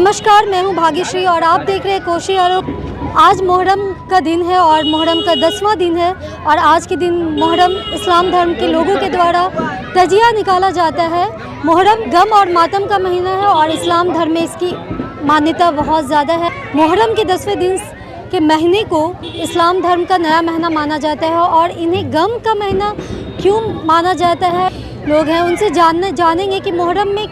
नमस्कार, मैं हूं भाग्यश्री और आप देख रहे हैं कोशी आरोप। आज मुहर्रम का दिन है और मुहर्रम का 10वां दिन है और आज के दिन मुहर्रम इस्लाम धर्म के लोगों के द्वारा तजिया निकाला जाता है। मुहर्रम गम और मातम का महीना है और इस्लाम धर्म में इसकी मान्यता बहुत ज़्यादा है। मुहर्रम के 10वें दिन के महीने को इस्लाम धर्म का नया महीना माना जाता है और इन्हें गम का महीना क्यों माना जाता है, लोग हैं उनसे जानेंगे कि मुहर्रम में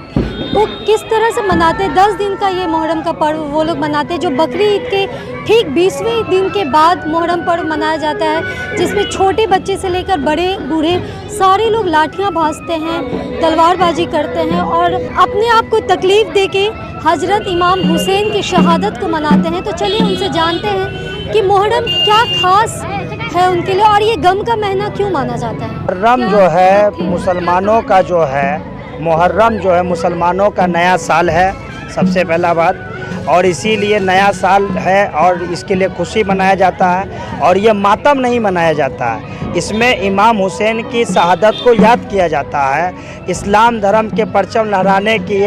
वो किस तरह से मनाते हैं। 10 दिन का ये मुहर्रम का पर्व वो लोग मनाते हैं जो बकरी ईद के ठीक 20वें दिन के बाद मुहर्रम पर्व मनाया जाता है, जिसमें छोटे बच्चे से लेकर बड़े बूढ़े सारे लोग लाठियां भांजते हैं, तलवारबाजी करते हैं और अपने आप को तकलीफ़ देके हज़रत इमाम हुसैन की शहादत को मनाते हैं। तो चलिए उनसे जानते हैं कि मुहर्रम क्या खास है उनके लिए और ये गम का महीना क्यों माना जाता है। मुहर्रम जो है मुसलमानों का जो है, मुहर्रम जो है मुसलमानों का नया साल है, सबसे पहला बात। और इसीलिए नया साल है और इसके लिए खुशी मनाया जाता है और ये मातम नहीं मनाया जाता है। इसमें इमाम हुसैन की शहादत को याद किया जाता है। इस्लाम धर्म के परचम लहराने के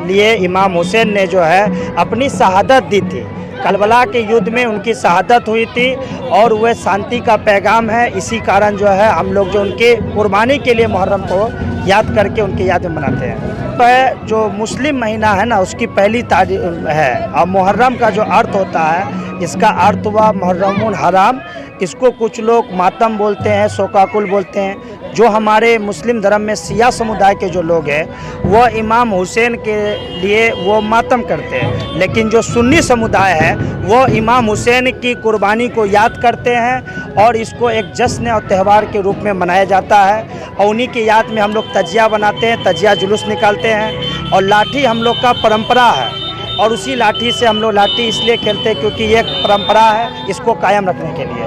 लिए इमाम हुसैन ने जो है अपनी शहादत दी थी। करबला के युद्ध में उनकी शहादत हुई थी और वह शांति का पैगाम है। इसी कारण जो है हम लोग जो उनके कुर्बानी के लिए मुहर्रम को याद करके उनकी याद में मनाते हैं। तो जो मुस्लिम महीना है ना, उसकी पहली तारीख है और मुहर्रम का जो अर्थ होता है, इसका अर्थ हुआ मुहर्रमुल हराम। इसको कुछ लोग मातम बोलते हैं, शोकाकुल बोलते हैं। जो हमारे मुस्लिम धर्म में शिया समुदाय के जो लोग हैं वो इमाम हुसैन के लिए वो मातम करते हैं, लेकिन जो सुन्नी समुदाय है वो इमाम हुसैन की कुर्बानी को याद करते हैं और इसको एक जश्न और त्यौहार के रूप में मनाया जाता है। और उन्हीं की याद में हम लोग तजिया बनाते हैं, तजिया जुलूस निकालते हैं और लाठी हम लोग का परंपरा है और उसी लाठी से हम लोग लाठी इसलिए खेलते हैं क्योंकि ये एक परंपरा है, इसको कायम रखने के लिए।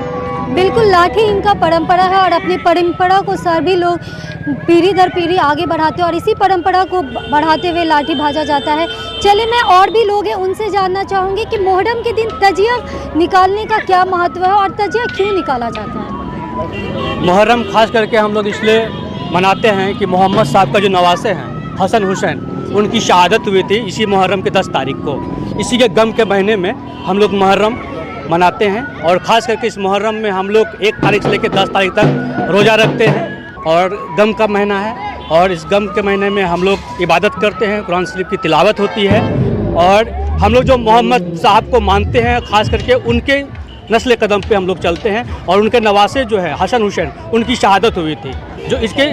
बिल्कुल, लाठी इनका परंपरा है और अपनी परंपरा को सभी लोग पीढ़ी दर पीढ़ी आगे बढ़ाते हैं और इसी परंपरा को बढ़ाते हुए लाठी भाजा जाता है। चलिए मैं और भी लोग हैं उनसे जानना चाहूँगी कि मुहर्रम के दिन तजिया निकालने का क्या महत्व है और तजिया क्यों निकाला जाता है। मुहर्रम खास करके हम लोग इसलिए मनाते हैं कि मोहम्मद साहब का जो नवासे हैं हसन हुसैन, उनकी शहादत हुई थी इसी मुहर्रम के 10 तारीख को। इसी के गम के महीने में हम लोग मुहर्रम मनाते हैं और ख़ास करके इस मुहर्रम में हम लोग 1 तारीख से लेकर 10 तारीख तक रोज़ा रखते हैं और गम का महीना है और इस गम के महीने में हम लोग इबादत करते हैं, कुरान शरीफ की तिलावत होती है और हम लोग जो मोहम्मद साहब को मानते हैं खास करके उनके नस्ल कदम पे हम लोग चलते हैं और उनके नवासे जो है हसन हुसैन, उनकी शहादत हुई थी जो इसके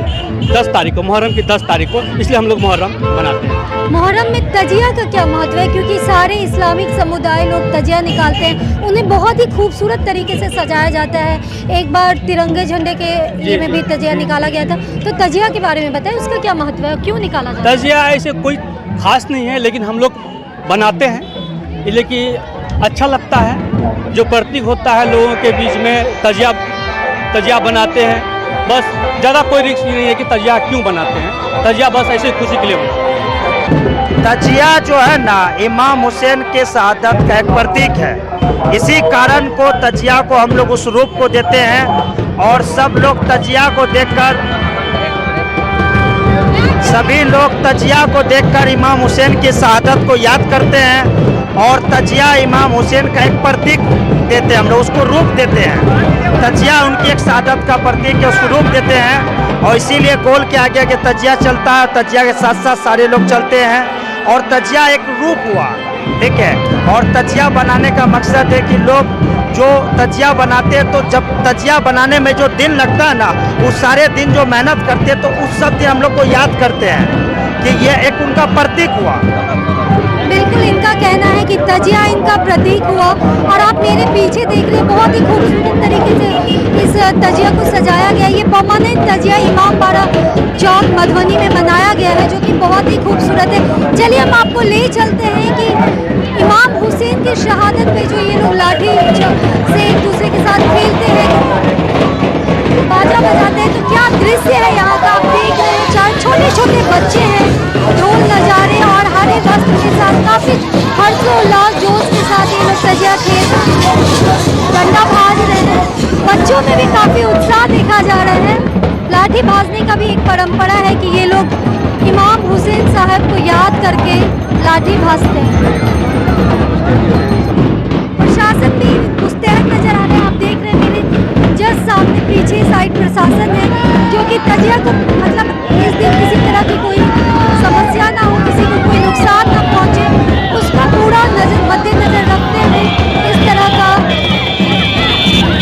10 तारीख को, मुहर्रम की 10 तारीख को, इसलिए हम लोग मुहर्रम मनाते हैं। मुहर्रम में तजिया का क्या महत्व है, क्योंकि सारे इस्लामिक समुदाय लोग तजिया निकालते हैं, उन्हें बहुत ही खूबसूरत तरीके से सजाया जाता है। एक बार तिरंगे झंडे के ये में भी तजिया निकाला गया था, तो तजिया के बारे में बताएं, उसका क्या महत्व है, क्यों निकाला जाता है। तजिया ऐसे कोई खास नहीं है, लेकिन हम लोग बनाते हैं इसलिए कि अच्छा लगता है, जो प्रतीक होता है लोगों के बीच में तजिया बनाते हैं। बस ज़्यादा कोई रिस्क नहीं है कि तजिया क्यों बनाते हैं, तजिया बस ऐसे खुशी के लिए बनाते हैं। तजिया जो है ना इमाम हुसैन के शहादत का एक प्रतीक है। इसी कारण को तजिया को हम लोग उस रूप को देते हैं और सब लोग तजिया को देखकर सभी लोग तजिया को देखकर इमाम हुसैन की शहादत को याद करते हैं और तजिया इमाम हुसैन का एक प्रतीक देते हैं, हम लोग उसको रूप देते हैं। तजिया उनकी एक शहादत का प्रतीक है, उसको रूप देते हैं और इसीलिए गोल के आगे आगे तजिया चलता है, तजिया के साथ साथ सारे लोग चलते हैं और तजिया एक रूप हुआ, ठीक है। और तजिया बनाने का मकसद है कि लोग जो तजिया बनाते हैं तो जब तजिया बनाने में जो दिन लगता है ना, उस सारे दिन जो मेहनत करते हैं तो उस सब दिन हम लोग को याद करते हैं कि ये एक उनका प्रतीक हुआ। बिल्कुल, इनका कहना है कि तजिया इनका प्रतीक हुआ और आप मेरे पीछे देख रहे हैं बहुत ही खूबसूरत तरीके से इस तजिया को सजाया गया। ये परमानेंट तजिया इमाम बाड़ा चौक मधुबनी में बनाया गया है जो कि बहुत ही खूबसूरत है। चलिए हम आपको ले चलते हैं कि इमाम हुसैन की शहादत पे जो ये लोग लाठी से एक दूसरे के साथ खेलते हैं, बाजा बजाते हैं, तो क्या दृश्य है यहाँ का। आप देख रहे हैं 4 छोटे छोटे बच्चे हैं, ढोल नजारे और हरे वस्त्र के साथ काफ़ी हर्षोल्लास जोश के साथ ये लोग तजिया खेल डंडा भाज रहे हैं। बच्चों में भी काफ़ी उत्साह देखा जा रहा है। लाठी भाजने का भी एक परंपरा है कि ये लोग इमाम हुसैन हुसैन साहब को याद करके लाठी भांजते हैं। प्रशासन भी मुस्तैद नजर आ रहे हैं। आप देख रहे हैं मेरे जस्ट सामने पीछे साइड प्रशासन है, जो कि तजिया को मतलब इस दिन किसी तरह की कोई समस्या ना हो, किसी को कोई नुकसान ना पहुंचे, उसका पूरा मद्देनजर रखते हुए इस तरह का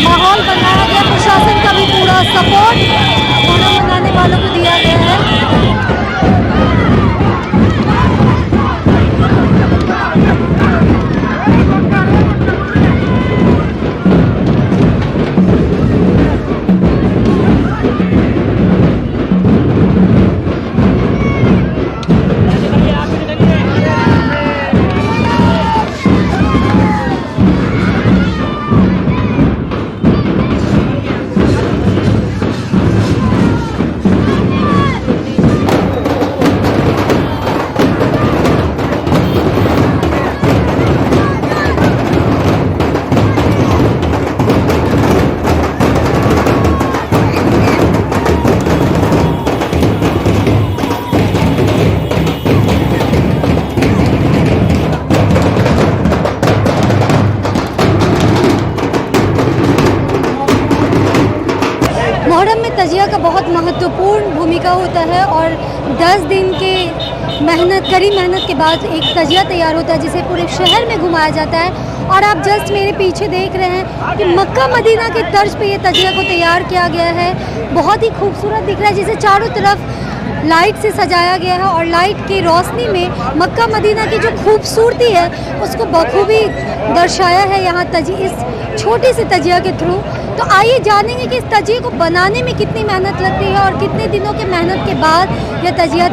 माहौल बनाया गया। प्रशासन का भी पूरा सपोर्ट मोहर्रम मनाने वालों को दिया गया है। मुहर्रम में तजिया का बहुत महत्वपूर्ण भूमिका होता है और 10 दिन के कड़ी मेहनत के बाद एक तजिया तैयार होता है, जिसे पूरे शहर में घुमाया जाता है। और आप जस्ट मेरे पीछे देख रहे हैं कि मक्का मदीना के तर्ज पे ये तजिया को तैयार किया गया है। बहुत ही खूबसूरत दिख रहा है, जिसे चारों तरफ लाइट से सजाया गया है और लाइट की रोशनी में मक्का मदीना की जो खूबसूरती है उसको बखूबी दर्शाया है यहाँ इस छोटी सी तजिया के थ्रू। तो आइए जानेंगे कि इस तजिए को बनाने में कितनी मेहनत लगती है और कितने दिनों के मेहनत के बाद यह तजिया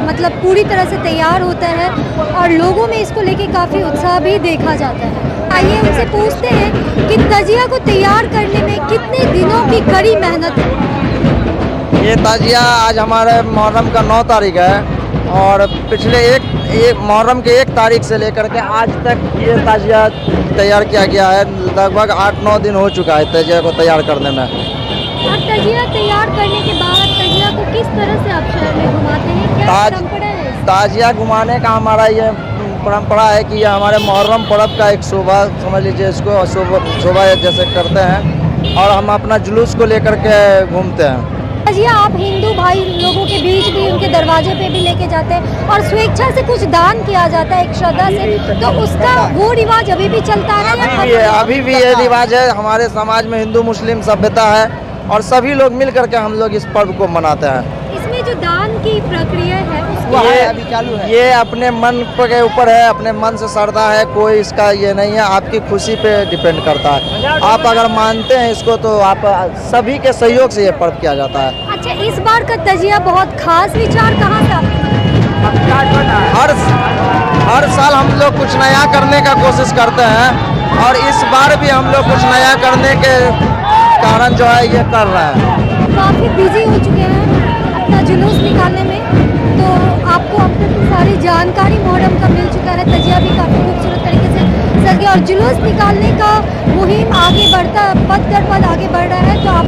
मतलब पूरी तरह से तैयार होता है और लोगों में इसको लेके काफ़ी उत्साह भी देखा जाता है। आइए उनसे पूछते हैं कि तजिया को तैयार करने में कितने दिनों की कड़ी मेहनत है। ये ताजिया आज हमारे मुहर्रम का 9 तारीख है और पिछले एक मुहर्रम के 1 तारीख से लेकर के आज तक ये ताजिया तैयार किया गया है। लगभग 8-9 दिन हो चुका है तजिया को तैयार करने में। और तजिया तैयार करने के बाद तजिया को किस तरह से आप शहर में घुमाते हैं, क्या परंपरा है? ताजिया घुमाने का हमारा ये परंपरा है कि ये हमारे मुहर्रम पर्व का एक शोभा समझ लीजिए, इसको शोभा जैसे करते हैं और हम अपना जुलूस को लेकर के घूमते हैं। तजिया आप हिंदू भाई लोगों के बीच भी उनके दरवाजे पे भी लेके जाते हैं और स्वेच्छा से कुछ दान किया जाता है एक श्रद्धा से, तो उसका वो रिवाज अभी भी चलता है? अभी भी ये रिवाज है। हमारे समाज में हिंदू मुस्लिम सभ्यता है और सभी लोग मिल करके हम लोग इस पर्व को मनाते हैं। इसमें जो दान की प्रक्रिया है अभी चालू है। ये अपने मन के ऊपर है, अपने मन से श्रद्धा है, कोई इसका ये नहीं है, आपकी खुशी पे डिपेंड करता है। आप अगर मानते हैं इसको तो आप सभी के सहयोग से ये पर्व किया जाता है। अच्छा, इस बार का तजिया बहुत खास विचार कहाँ था? हर साल हम लोग कुछ नया करने का कोशिश करते हैं और इस बार भी हम लोग कुछ नया करने के कारण जो है ये कर रहे हैं। काफ़ी बिजी हो चुके हैं अपना जुलूस निकालने में, तो आपको अब तक की सारी जानकारी मुहर्रम का मिल चुका है। तजिया भी काफ़ी खूबसूरत तरीके से सज गया और जुलूस निकालने का मुहिम आगे बढ़ता पद दर पद आगे बढ़ रहा है। तो आप